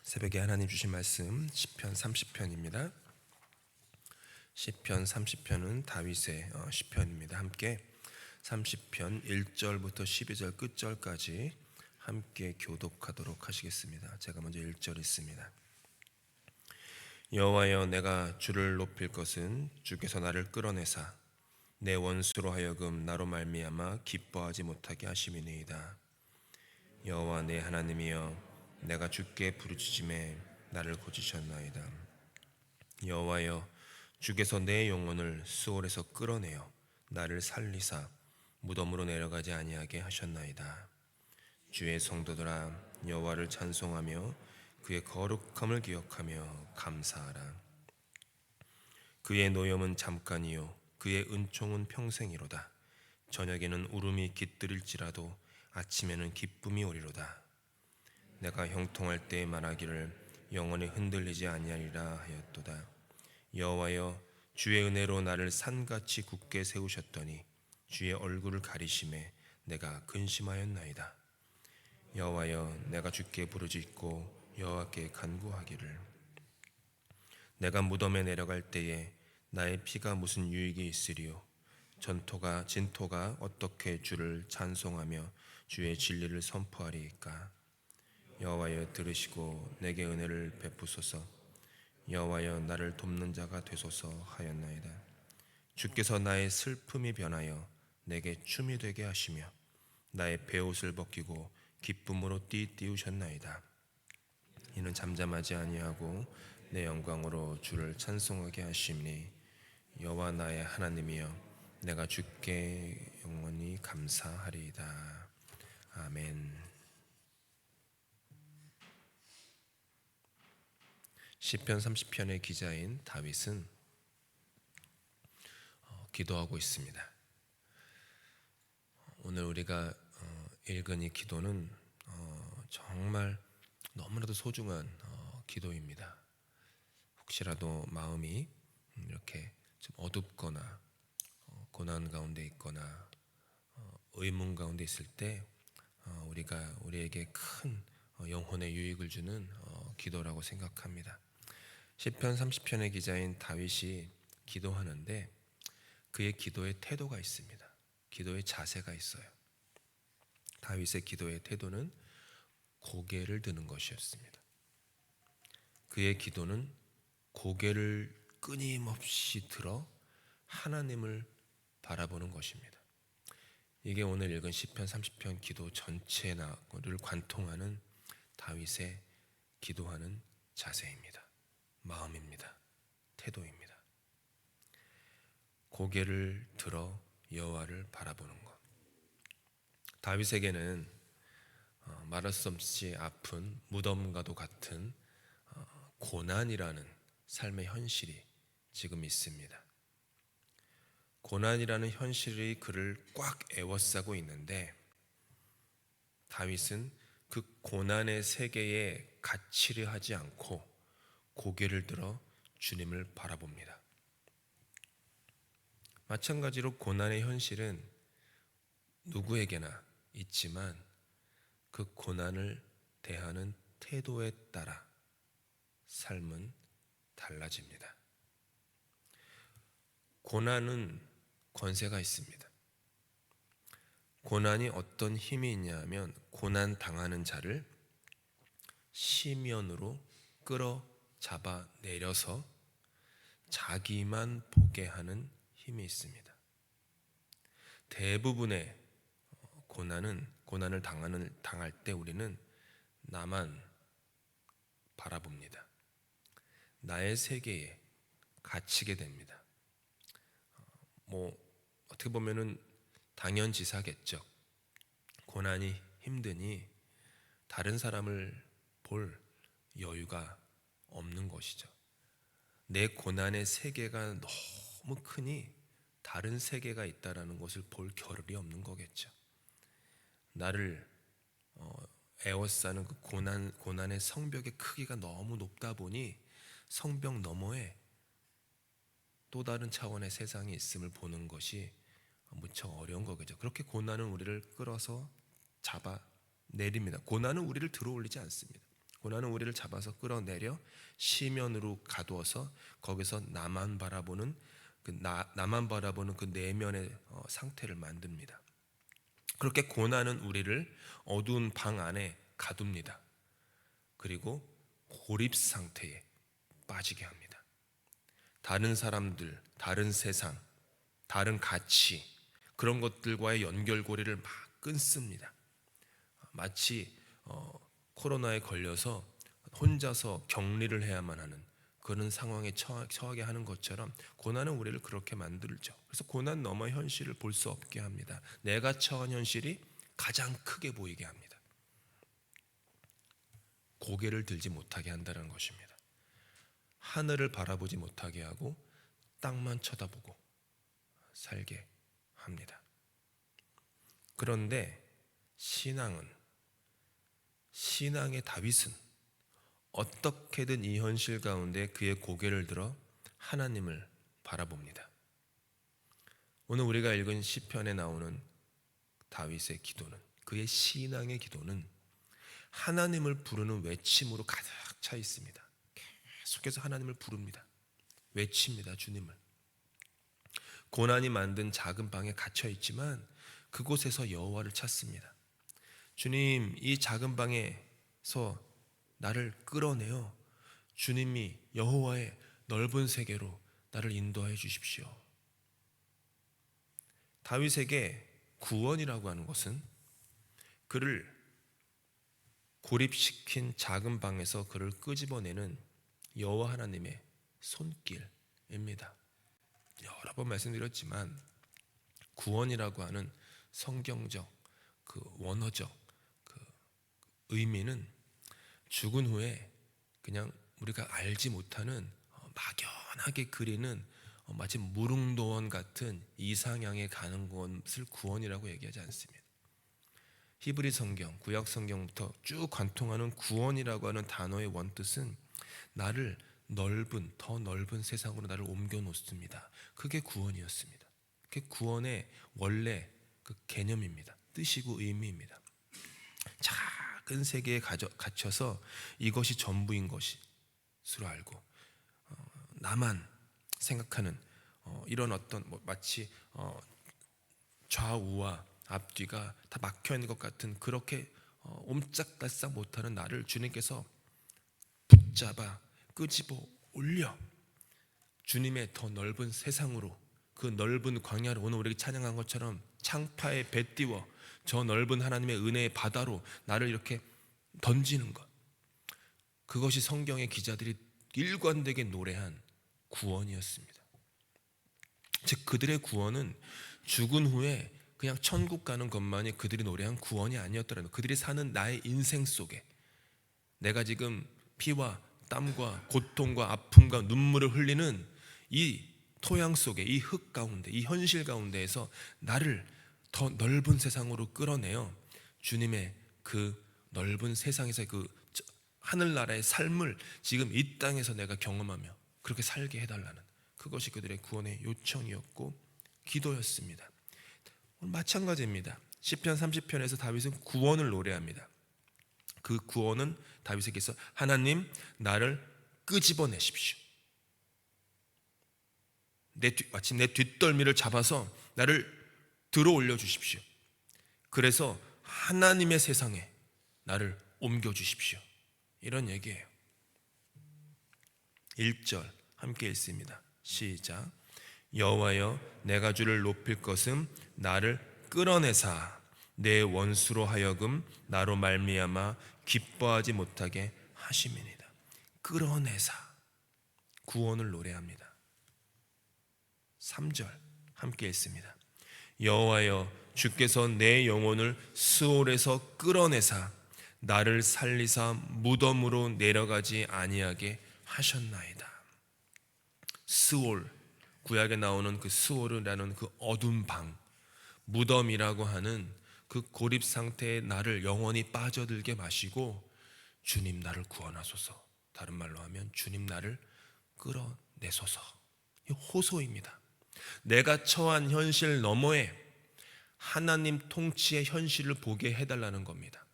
새벽에 하나님 주신 말씀 시편 30편입니다. 시편 30편은 다윗의 시편입니다. 함께 30편 1절부터 12절 끝절까지 함께 교독하도록 하시겠습니다. 제가 먼저 1절 읽습니다. 여호와여, 내가 주를 높일 것은 주께서 나를 끌어내사 내 원수로 하여금 나로 말미암아 기뻐하지 못하게 하심이니이다. 여호와 내 하나님이여, 내가 주께 부르짖음에 나를 고치셨나이다. 여호와여, 주께서 내 영혼을 수월에서 끌어내어 나를 살리사 무덤으로 내려가지 아니하게 하셨나이다. 주의 성도들아, 여호와를 찬송하며 그의 거룩함을 기억하며 감사하라. 그의 노염은 잠깐이요 그의 은총은 평생이로다. 저녁에는 울음이 깃들일지라도 아침에는 기쁨이 오리로다. 내가 형통할 때에 말하기를 영원히 흔들리지 아니하리라 하였도다. 여호와여, 주의 은혜로 나를 산같이 굳게 세우셨더니 주의 얼굴을 가리심에 내가 근심하였나이다. 여호와여, 내가 주께 부르짖고 여호와께 간구하기를 내가 무덤에 내려갈 때에 나의 피가 무슨 유익이 있으리요? 진토가 어떻게 주를 찬송하며 주의 진리를 선포하리이까? 여호와여, 들으시고 내게 은혜를 베푸소서. 여호와여, 나를 돕는 자가 되소서 하였나이다. 주께서 나의 슬픔이 변하여 내게 춤이 되게 하시며 나의 베옷을 벗기고 기쁨으로 띠우셨나이다. 이는 잠잠하지 아니하고 내 영광으로 주를 찬송하게 하심니 여호와 나의 하나님이여, 내가 주께 영원히 감사하리이다. 아멘. 시편 30편의 기자인 다윗은 기도하고 있습니다. 오늘 우리가 읽은 이 기도는 정말 너무나도 소중한 기도입니다. 혹시라도 마음이 이렇게 좀 어둡거나 고난 가운데 있거나 의문 가운데 있을 때 우리에게 큰 영혼의 유익을 주는 기도라고 생각합니다. 시편 30편의 기자인 다윗이 기도하는데 그의 기도의 태도가 있습니다. 기도의 자세가 있어요. 다윗의 기도의 태도는 고개를 드는 것이었습니다. 그의 기도는 고개를 끊임없이 들어 하나님을 바라보는 것입니다. 이게 오늘 읽은 시편 30편 기도 전체를 관통하는 다윗의 기도하는 자세입니다. 마음입니다. 태도입니다. 고개를 들어 여호와를 바라보는 것. 다윗에게는 말할 수 없이 아픈 무덤과도 같은 고난이라는 삶의 현실이 지금 있습니다. 고난이라는 현실이 그를 꽉 에워싸고 있는데 다윗은 그 고난의 세계에 갇히려 하지 않고 고개를 들어 주님을 바라봅니다. 마찬가지로 고난의 현실은 누구에게나 있지만 그 고난을 대하는 태도에 따라 삶은 달라집니다. 고난은 권세가 있습니다. 고난이 어떤 힘이 있냐 하면 고난 당하는 자를 시면으로 끌어 잡아 내려서 자기만 보게 하는 힘이 있습니다. 대부분의 고난을 당할 때 우리는 나만 바라봅니다. 나의 세계에 갇히게 됩니다. 어떻게 보면은 당연지사겠죠. 고난이 힘드니 다른 사람을 볼 여유가 없는 것이죠. 내 고난의 세계가 너무 크니 다른 세계가 있다라는 것을 볼 겨를이 없는 거겠죠. 나를 에워싸는 그 고난의 성벽의 크기가 너무 높다 보니 성벽 너머에 또 다른 차원의 세상이 있음을 보는 것이 무척 어려운 거겠죠. 그렇게 고난은 우리를 끌어서 잡아 내립니다. 고난은 우리를 들어올리지 않습니다. 고난은 우리를 잡아서 끌어내려 시면으로 가두어서 거기서 나만 바라보는 그 내면의 상태를 만듭니다. 그렇게 고난은 우리를 어두운 방 안에 가둡니다. 그리고 고립 상태에 빠지게 합니다. 다른 사람들, 다른 세상, 다른 가치, 그런 것들과의 연결고리를 막 끊습니다. 마치 코로나에 걸려서 혼자서 격리를 해야만 하는 그런 상황에 처하게 하는 것처럼 고난은 우리를 그렇게 만들죠. 그래서 고난 너머 현실을 볼 수 없게 합니다. 내가 처한 현실이 가장 크게 보이게 합니다. 고개를 들지 못하게 한다는 것입니다. 하늘을 바라보지 못하게 하고 땅만 쳐다보고 살게 합니다. 그런데 신앙의 다윗은 어떻게든 이 현실 가운데 그의 고개를 들어 하나님을 바라봅니다. 오늘 우리가 읽은 시편에 나오는 다윗의 기도는, 그의 신앙의 기도는 하나님을 부르는 외침으로 가득 차 있습니다. 계속해서 하나님을 부릅니다. 외칩니다. 주님을. 고난이 만든 작은 방에 갇혀 있지만 그곳에서 여호와를 찾습니다. 주님, 이 작은 방에서 나를 끌어내어 주님이 여호와의 넓은 세계로 나를 인도하여 주십시오. 다윗에게 구원이라고 하는 것은 그를 고립시킨 작은 방에서 그를 끄집어내는 여호와 하나님의 손길입니다. 여러 번 말씀드렸지만 구원이라고 하는 성경적 그 원어적 그 의미는 죽은 후에 그냥 우리가 알지 못하는 막연하게 그리는 마치 무릉도원 같은 이상향에 가는 것을 구원이라고 얘기하지 않습니다. 히브리 성경, 구약 성경부터 쭉 관통하는 구원이라고 하는 단어의 원뜻은 나를 더 넓은 세상으로 나를 옮겨 놓습니다. 그게 구원이었습니다. 그게 구원의 원래 그 개념입니다. 뜻이고 의미입니다. 작은 세계에 갇혀서 이것이 전부인 것으로 알고 나만 생각하는 이런 어떤 마치 좌우와 앞뒤가 다 막혀 있는 것 같은 그렇게 옴짝달싹 못하는 나를 주님께서 붙잡아 끄집어 올려 주님의 더 넓은 세상으로, 그 넓은 광야로, 오늘 우리가 찬양한 것처럼 창파에 배 띄워 저 넓은 하나님의 은혜의 바다로 나를 이렇게 던지는 것, 그것이 성경의 기자들이 일관되게 노래한 구원이었습니다. 즉 그들의 구원은 죽은 후에 그냥 천국 가는 것만이 그들이 노래한 구원이 아니었더라는 것. 그들이 사는 나의 인생 속에 내가 지금 피와 땀과 고통과 아픔과 눈물을 흘리는 이 토양 속에, 이 흙 가운데, 이 현실 가운데에서 나를 더 넓은 세상으로 끌어내어 주님의 그 넓은 세상에서 그 하늘나라의 삶을 지금 이 땅에서 내가 경험하며 그렇게 살게 해달라는, 그것이 그들의 구원의 요청이었고 기도였습니다. 마찬가지입니다. 시편 30편에서 다윗은 구원을 노래합니다. 그 구원은 다윗에게서 하나님 나를 끄집어내십시오. 마치 내 뒷덜미를 잡아서 나를 들어 올려 주십시오. 그래서 하나님의 세상에 나를 옮겨 주십시오. 이런 얘기예요. 1절 함께 읽습니다. 시작. 여호와여 내가 주를 높일 것은 나를 끌어내사 내 원수로 하여금 나로 말미암아 기뻐하지 못하게 하심이니이다. 끌어내사 구원을 노래합니다. 3절 함께 읽습니다. 여호와여 주께서 내 영혼을 스올에서 끌어내사 나를 살리사 무덤으로 내려가지 아니하게 하셨나이다. 스올, 구약에 나오는 그 스올이라는 그 어둠 방, 무덤이라고 하는 그 고립 상태에 나를 영원히 빠져들게 마시고 주님 나를 구원하소서, 다른 말로 하면 주님 나를 끌어내소서. 이 호소입니다. 내가 처한 현실 너머에 하나님 통치의 현실을 보게 해달라는 겁니다.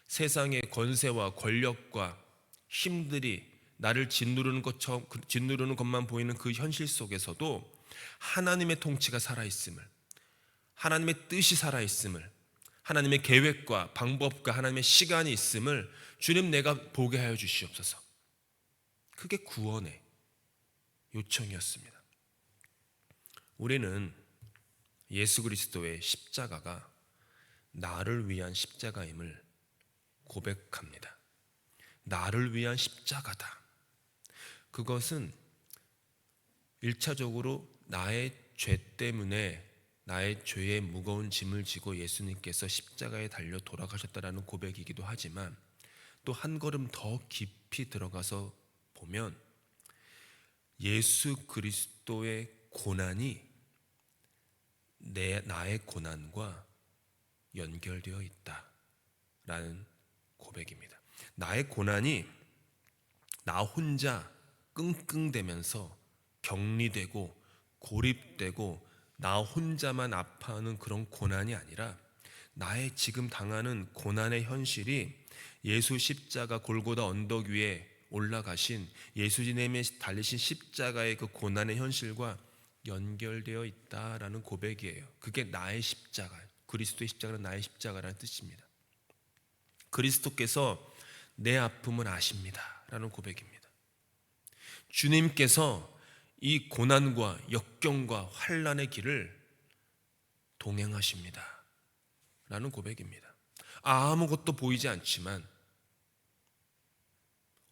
세상의 권세와 권력과 힘들이 나를 짓누르는 것만 보이는 그 현실 속에서도 하나님의 통치가 살아있음을, 하나님의 뜻이 살아있음을, 하나님의 계획과 방법과 하나님의 시간이 있음을 주님 내가 보게 하여 주시옵소서. 그게 구원의 요청이었습니다. 우리는 예수 그리스도의 십자가가 나를 위한 십자가임을 고백합니다. 나를 위한 십자가다. 그것은 1차적으로 나의 죄 때문에 나의 죄의 무거운 짐을 지고 예수님께서 십자가에 달려 돌아가셨다라는 고백이기도 하지만, 또 한 걸음 더 깊이 들어가서 보면 예수 그리스도의 고난이 나의 고난과 연결되어 있다라는 고백입니다. 나의 고난이 나 혼자 끙끙대면서 격리되고 고립되고 나 혼자만 아파하는 그런 고난이 아니라, 나의 지금 당하는 고난의 현실이 예수 십자가 골고다 언덕 위에 올라가신 예수님의 달리신 십자가의 그 고난의 현실과 연결되어 있다라는 고백이에요. 그게 나의 십자가, 그리스도의 십자가는 나의 십자가라는 뜻입니다. 그리스도께서 내 아픔을 아십니다 라는 고백입니다. 주님께서 이 고난과 역경과 환난의 길을 동행하십니다 라는 고백입니다. 아무것도 보이지 않지만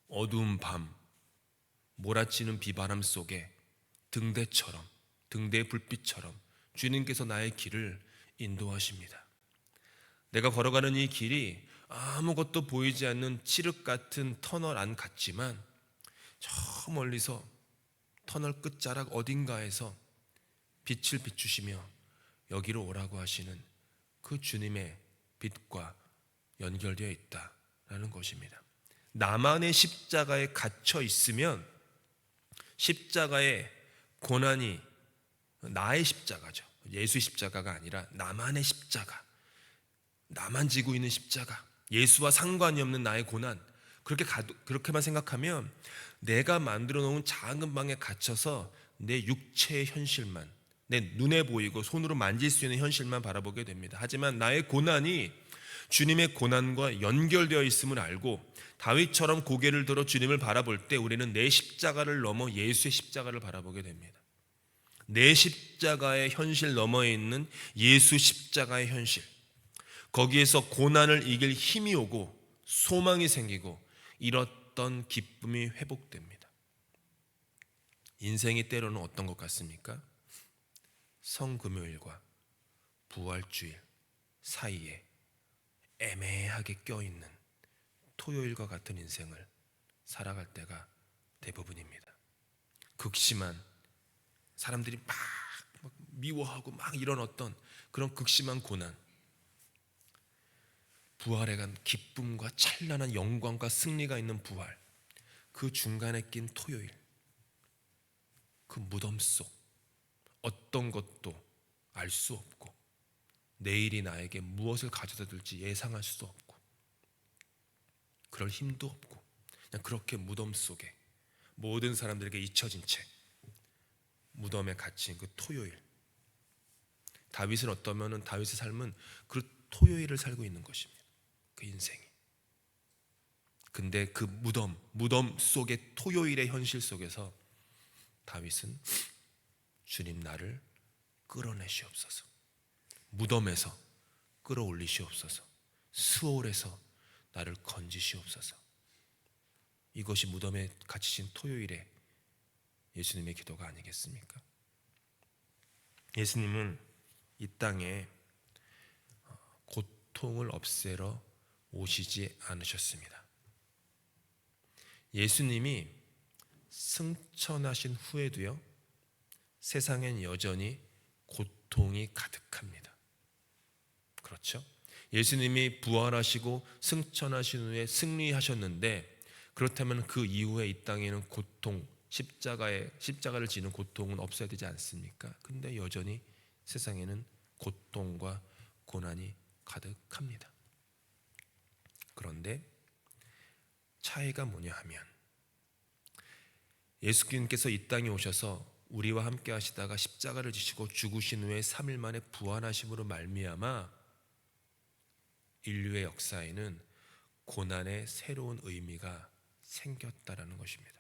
어두운 밤, 몰아치는 비바람 속에 등대의 불빛처럼 주님께서 나의 길을 인도하십니다. 내가 걸어가는 이 길이 아무것도 보이지 않는 칠흑 같은 터널 안 같지만, 저 멀리서 터널 끝자락 어딘가에서 빛을 비추시며 여기로 오라고 하시는 그 주님의 빛과 연결되어 있다라는 것입니다. 나만의 십자가에 갇혀 있으면 십자가의 고난이 나의 십자가죠. 예수 십자가가 아니라 나만의 십자가, 나만 지고 있는 십자가, 예수와 상관이 없는 나의 고난, 그렇게만 생각하면 내가 만들어 놓은 작은 방에 갇혀서 내 육체의 현실만, 내 눈에 보이고 손으로 만질 수 있는 현실만 바라보게 됩니다. 하지만 나의 고난이 주님의 고난과 연결되어 있음을 알고 다윗처럼 고개를 들어 주님을 바라볼 때 우리는 내 십자가를 넘어 예수의 십자가를 바라보게 됩니다. 내 십자가의 현실 너머에 있는 예수 십자가의 현실, 거기에서 고난을 이길 힘이 오고 소망이 생기고 잃었던 기쁨이 회복됩니다. 인생이 때로는 어떤 것 같습니까? 성금요일과 부활주일 사이에 애매하게 껴있는 토요일과 같은 인생을 살아갈 때가 대부분입니다. 극심한, 사람들이 막 미워하고 막 이런 어떤 그런 극심한 고난, 부활에 간 기쁨과 찬란한 영광과 승리가 있는 부활, 그 중간에 낀 토요일, 그 무덤 속 어떤 것도 알 수 없고 내일이 나에게 무엇을 가져다 줄지 예상할 수도 없고 그럴 힘도 없고, 그냥 그렇게 무덤 속에 모든 사람들에게 잊혀진 채 무덤에 갇힌 그 토요일, 다윗은 어떠면은 다윗의 삶은 그 토요일을 살고 있는 것입니다. 그 인생이. 근데 그 무덤 속의 토요일의 현실 속에서 다윗은 주님 나를 끌어내시옵소서, 무덤에서 끌어올리시옵소서, 수월에서 나를 건지시옵소서. 이것이 무덤에 갇히신 토요일에 예수님의 기도가 아니겠습니까? 예수님은 이 땅에 고통을 없애러 오시지 않으셨습니다. 예수님이 승천하신 후에도요, 세상엔 여전히 고통이 가득합니다. 그렇죠? 예수님이 부활하시고 승천하신 후에 승리하셨는데, 그렇다면 그 이후에 이 땅에는 고통, 십자가를 지는 고통은 없어야 되지 않습니까? 근데 여전히 세상에는 고통과 고난이 가득합니다. 그런데 차이가 뭐냐 하면 예수님께서 이 땅에 오셔서 우리와 함께 하시다가 십자가를 지시고 죽으신 후에 3일 만에 부활하심으로 말미암아 인류의 역사에는 고난의 새로운 의미가 생겼다라는 것입니다.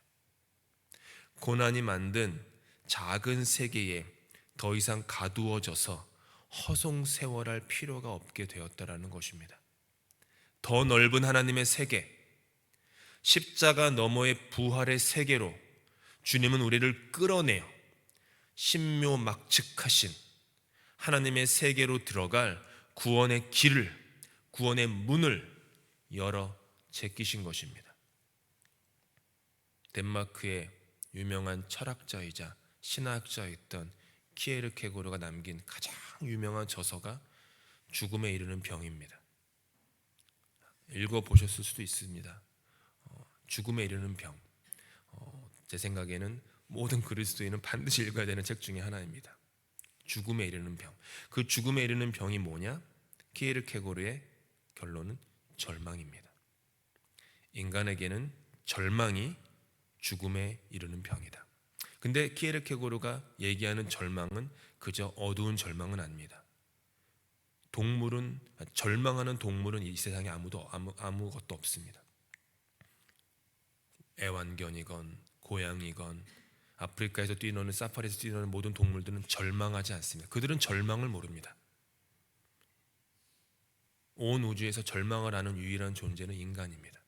고난이 만든 작은 세계에 더 이상 가두어져서 허송세월할 필요가 없게 되었다라는 것입니다. 더 넓은 하나님의 세계, 십자가 너머의 부활의 세계로 주님은 우리를 끌어내어 신묘막측하신 하나님의 세계로 들어갈 구원의 길을, 구원의 문을 열어 제끼신 것입니다. 덴마크의 유명한 철학자이자 신화학자였던 키에르케고르가 남긴 가장 유명한 저서가 죽음에 이르는 병입니다. 읽어보셨을 수도 있습니다. 죽음에 이르는 병. 제 생각에는 모든 그리스도인은 반드시 읽어야 되는 책 중에 하나입니다. 죽음에 이르는 병. 그 죽음에 이르는 병이 뭐냐? 키에르케고르의 결론은 절망입니다. 인간에게는 절망이 죽음에 이르는 병이다. 근데 키에르케고르가 얘기하는 절망은 그저 어두운 절망은 아닙니다. 절망하는 동물은 이 세상에 아무것도 없습니다. 애완견이건 고양이건 아프리카에서 뛰노는 사파리에서 뛰노는 모든 동물들은 절망하지 않습니다. 그들은 절망을 모릅니다. 온 우주에서 절망을 하는 유일한 존재는 인간입니다.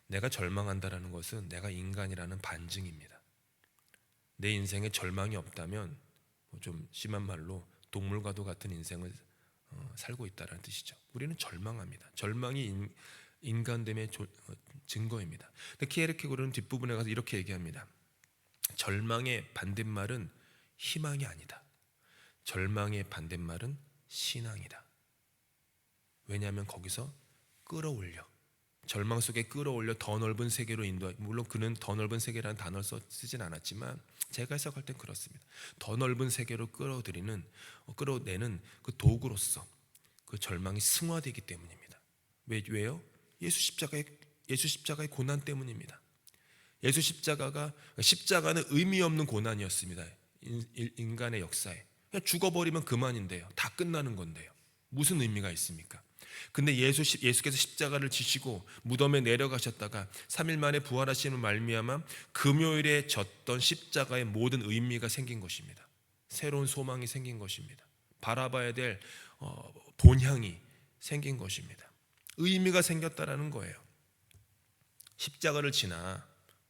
내가 절망한다라는 것은 내가 인간이라는 반증입니다. 내 인생에 절망이 없다면 좀 심한 말로 동물과도 같은 인생을 살고 있다는 뜻이죠. 우리는 절망합니다. 절망이 인간됨의 증거입니다. 근데 키에르케고르는 뒷부분에 가서 이렇게 얘기합니다. 절망의 반대말은 희망이 아니다. 절망의 반대말은 신앙이다. 왜냐하면 거기서 끌어올려, 절망 속에 끌어올려 더 넓은 세계로 인도하. 물론 그는 더 넓은 세계라는 단어를 쓰진 않았지만 제가 해석할 땐 그렇습니다. 더 넓은 세계로 끌어내는 그 도구로서 그 절망이 승화되기 때문입니다. 왜요? 예수 십자가의 고난 때문입니다. 십자가는 의미 없는 고난이었습니다. 인간의 역사에 그냥 죽어버리면 그만인데요. 다 끝나는 건데요. 무슨 의미가 있습니까? 근데 예수께서 십자가를 지시고 무덤에 내려가셨다가 3일 만에 부활하시는 말미암아 금요일에 졌던 십자가의 모든 의미가 생긴 것입니다. 새로운 소망이 생긴 것입니다. 바라봐야 될 본향이 생긴 것입니다. 의미가 생겼다라는 거예요. 십자가를 지나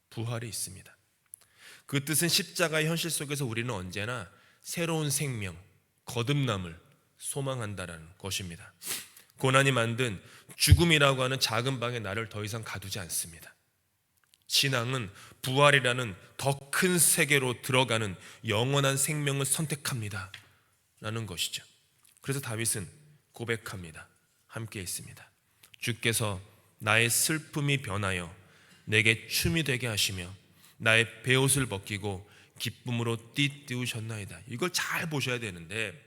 부활이 있습니다. 그 뜻은 십자가의 현실 속에서 우리는 언제나 새로운 생명, 거듭남을 소망한다라는 것입니다. 고난이 만든 죽음이라고 하는 작은 방에 나를 더 이상 가두지 않습니다. 신앙은 부활이라는 더 큰 세계로 들어가는 영원한 생명을 선택합니다 라는 것이죠. 그래서 다윗은 고백합니다. 함께 있습니다. 주께서 나의 슬픔이 변하여 내게 춤이 되게 하시며 나의 베옷을 벗기고 기쁨으로 띠띠우셨나이다. 이걸 잘 보셔야 되는데,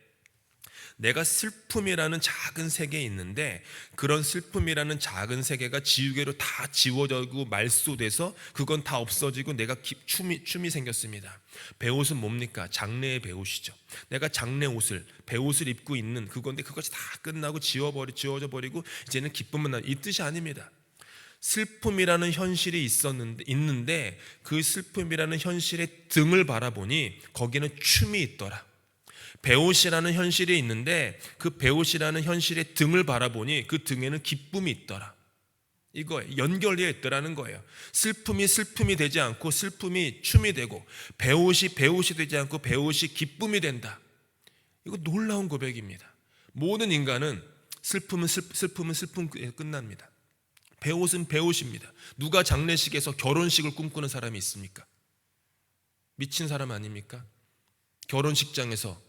내가 슬픔이라는 작은 세계에 있는데 그런 슬픔이라는 작은 세계가 지우개로 다 지워지고 말소돼서 그건 다 없어지고 내가 춤이 생겼습니다. 베옷은 뭡니까? 장래의 베옷이죠. 내가 장래 옷을, 베옷을 입고 있는 그건데 그것이 다 끝나고 지워져 버리고 이제는 기쁨만 나. 이 뜻이 아닙니다. 슬픔이라는 현실이 있는데 그 슬픔이라는 현실의 등을 바라보니 거기는 춤이 있더라. 베옷이라는 현실이 있는데 그 베옷이라는 현실의 등을 바라보니 그 등에는 기쁨이 있더라. 이거에 연결되어 있더라는 거예요. 슬픔이 되지 않고 슬픔이 춤이 되고, 베옷이 되지 않고 베옷이 기쁨이 된다. 이거 놀라운 고백입니다. 모든 인간은 슬픔은 끝납니다. 베옷은 베옷입니다. 누가 장례식에서 결혼식을 꿈꾸는 사람이 있습니까? 미친 사람 아닙니까? 결혼식장에서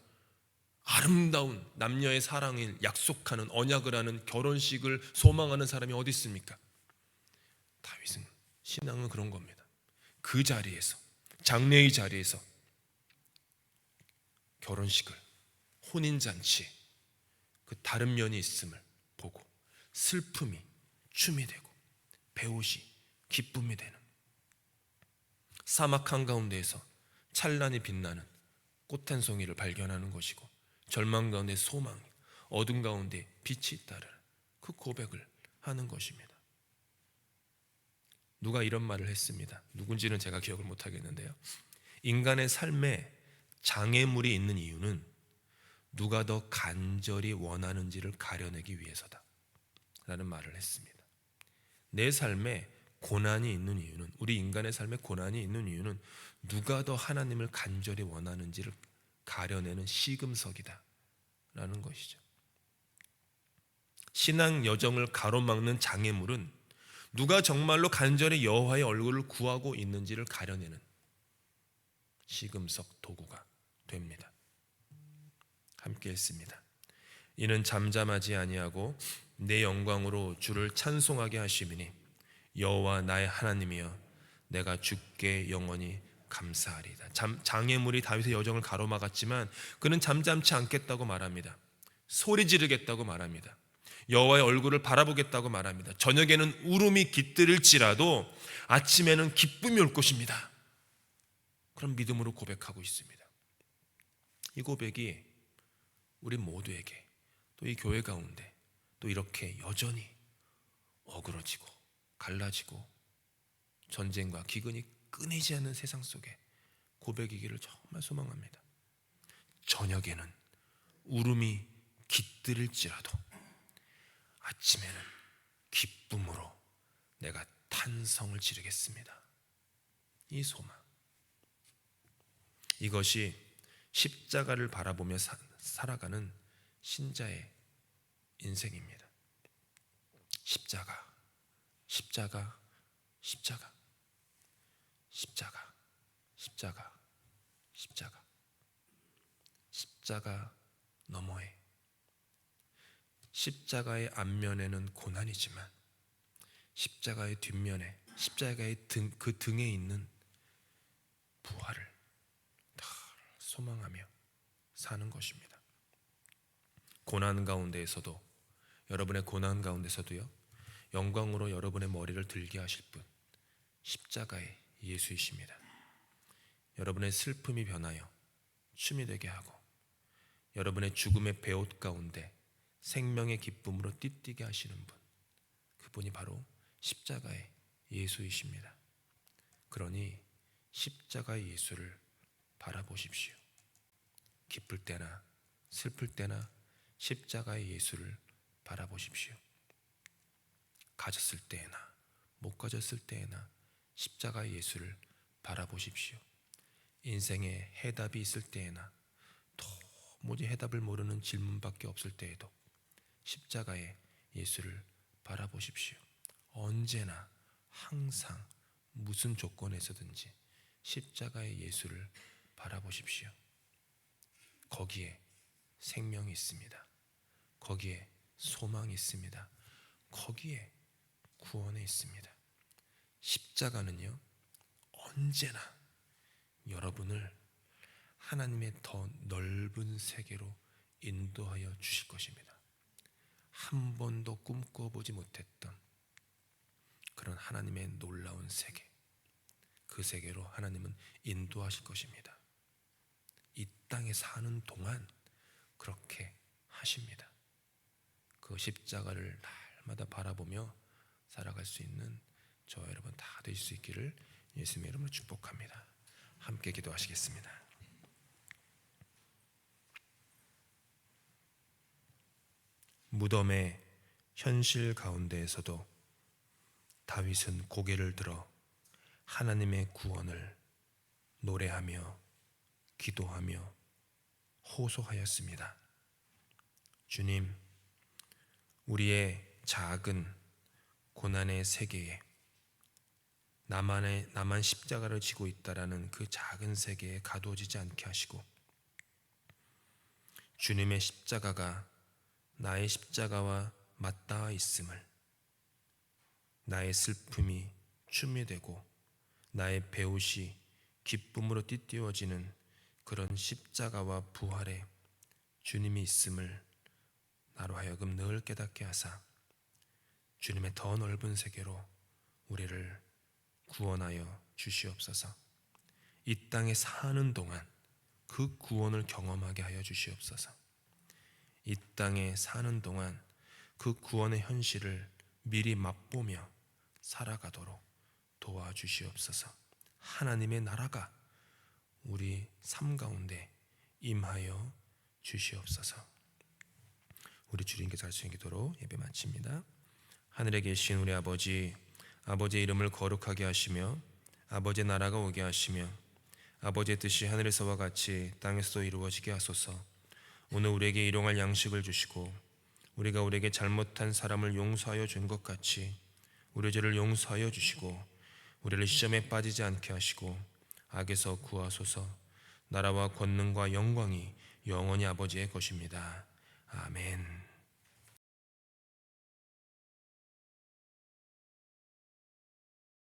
아름다운 남녀의 사랑을 약속하는, 언약을 하는 결혼식을 소망하는 사람이 어디 있습니까? 다윗은, 신앙은 그런 겁니다. 그 자리에서, 장례의 자리에서 결혼식을, 혼인잔치, 그 다른 면이 있음을 보고 슬픔이 춤이 되고 배옷이 기쁨이 되는, 사막 한가운데에서 찬란히 빛나는 꽃 한 송이를 발견하는 것이고, 절망 가운데 소망, 어둠 가운데 빛이 있다는 그 고백을 하는 것입니다. 누가 이런 말을 했습니다. 누군지는 제가 기억을 못하겠는데요, 인간의 삶에 장애물이 있는 이유는 누가 더 간절히 원하는지를 가려내기 위해서다 라는 말을 했습니다. 내 삶에 고난이 있는 이유는, 우리 인간의 삶에 고난이 있는 이유는 누가 더 하나님을 간절히 원하는지를 가려내는 시금석이다 라는 것이죠. 신앙 여정을 가로막는 장애물은 누가 정말로 간절히 여호와의 얼굴을 구하고 있는지를 가려내는 시금석 도구가 됩니다. 함께 읽습니다. 이는 잠잠하지 아니하고 내 영광으로 주를 찬송하게 하심이니 여호와 나의 하나님이여 내가 주께 영원히 감사하리이다. 장애물이 다윗의 여정을 가로막았지만 그는 잠잠치 않겠다고 말합니다. 소리 지르겠다고 말합니다. 여호와의 얼굴을 바라보겠다고 말합니다. 저녁에는 울음이 깃들일지라도 아침에는 기쁨이 올 것입니다. 그런 믿음으로 고백하고 있습니다. 이 고백이 우리 모두에게, 또 이 교회 가운데 또 이렇게 여전히 어그러지고 갈라지고 전쟁과 기근이 끊이지 않는 세상 속에 고백이기를 정말 소망합니다. 저녁에는 울음이 깃들일지라도 아침에는 기쁨으로 내가 탄성을 지르겠습니다. 이 소망, 이것이 십자가를 바라보며 살아가는 신자의 인생입니다. 십자가, 십자가, 십자가, 십자가, 십자가, 십자가, 십자가 너머에, 십자가의 앞면에는 고난이지만 십자가의 뒷면에, 십자가의 그 등에 있는 부활을 다 소망하며 사는 것입니다. 고난 가운데에서도, 여러분의 고난 가운데서도요, 영광으로 여러분의 머리를 들게 하실 분, 십자가의 예수이십니다. 여러분의 슬픔이 변하여 춤이 되게 하고 여러분의 죽음의 배옷 가운데 생명의 기쁨으로 띠띠게 하시는 분, 그분이 바로 십자가의 예수이십니다. 그러니 십자가의 예수를 바라보십시오. 기쁠 때나 슬플 때나 십자가의 예수를 바라보십시오. 가졌을 때에나 못 가졌을 때에나 십자가의 예수를 바라보십시오. 인생에 해답이 있을 때에나 도무지 해답을 모르는 질문밖에 없을 때에도 십자가의 예수를 바라보십시오. 언제나 항상 무슨 조건에서든지 십자가의 예수를 바라보십시오. 거기에 생명이 있습니다. 거기에 소망이 있습니다. 거기에 구원이 있습니다. 십자가는요, 언제나 여러분을 하나님의 더 넓은 세계로 인도하여 주실 것입니다. 한 번도 꿈꿔보지 못했던 그런 하나님의 놀라운 세계, 그 세계로 하나님은 인도하실 것입니다. 이 땅에 사는 동안 그렇게 하십니다. 그 십자가를 날마다 바라보며 살아갈 수 있는 저 여러분 다 되실 수 있기를 예수님의 이름으로 축복합니다. 함께 기도하시겠습니다. 무덤의 현실 가운데에서도 다윗은 고개를 들어 하나님의 구원을 노래하며 기도하며 호소하였습니다. 주님, 우리의 작은 고난의 세계에 나만 십자가를 지고 있다라는 그 작은 세계에 가두어지지 않게 하시고, 주님의 십자가가 나의 십자가와 맞닿아 있음을, 나의 슬픔이 춤이 되고 나의 배옷이 기쁨으로 띠띠워지는 그런 십자가와 부활에 주님이 있음을 나로 하여금 늘 깨닫게 하사 주님의 더 넓은 세계로 우리를 구원하여 주시옵소서. 이 땅에 사는 동안 그 구원을 경험하게 하여 주시옵소서. 이 땅에 사는 동안 그 구원의 현실을 미리 맛보며 살아가도록 도와주시옵소서. 하나님의 나라가 우리 삶 가운데 임하여 주시옵소서. 우리 주님께서 하시는 기도로 예배 마칩니다. 하늘에 계신 우리 아버지, 아버지의 이름을 거룩하게 하시며 아버지의 나라가 오게 하시며 아버지의 뜻이 하늘에서와 같이 땅에서도 이루어지게 하소서. 오늘 우리에게 일용할 양식을 주시고 우리가 우리에게 잘못한 사람을 용서하여 준 것 같이 우리 죄를 용서하여 주시고 우리를 시험에 빠지지 않게 하시고 악에서 구하소서. 나라와 권능과 영광이 영원히 아버지의 것입니다. 아멘.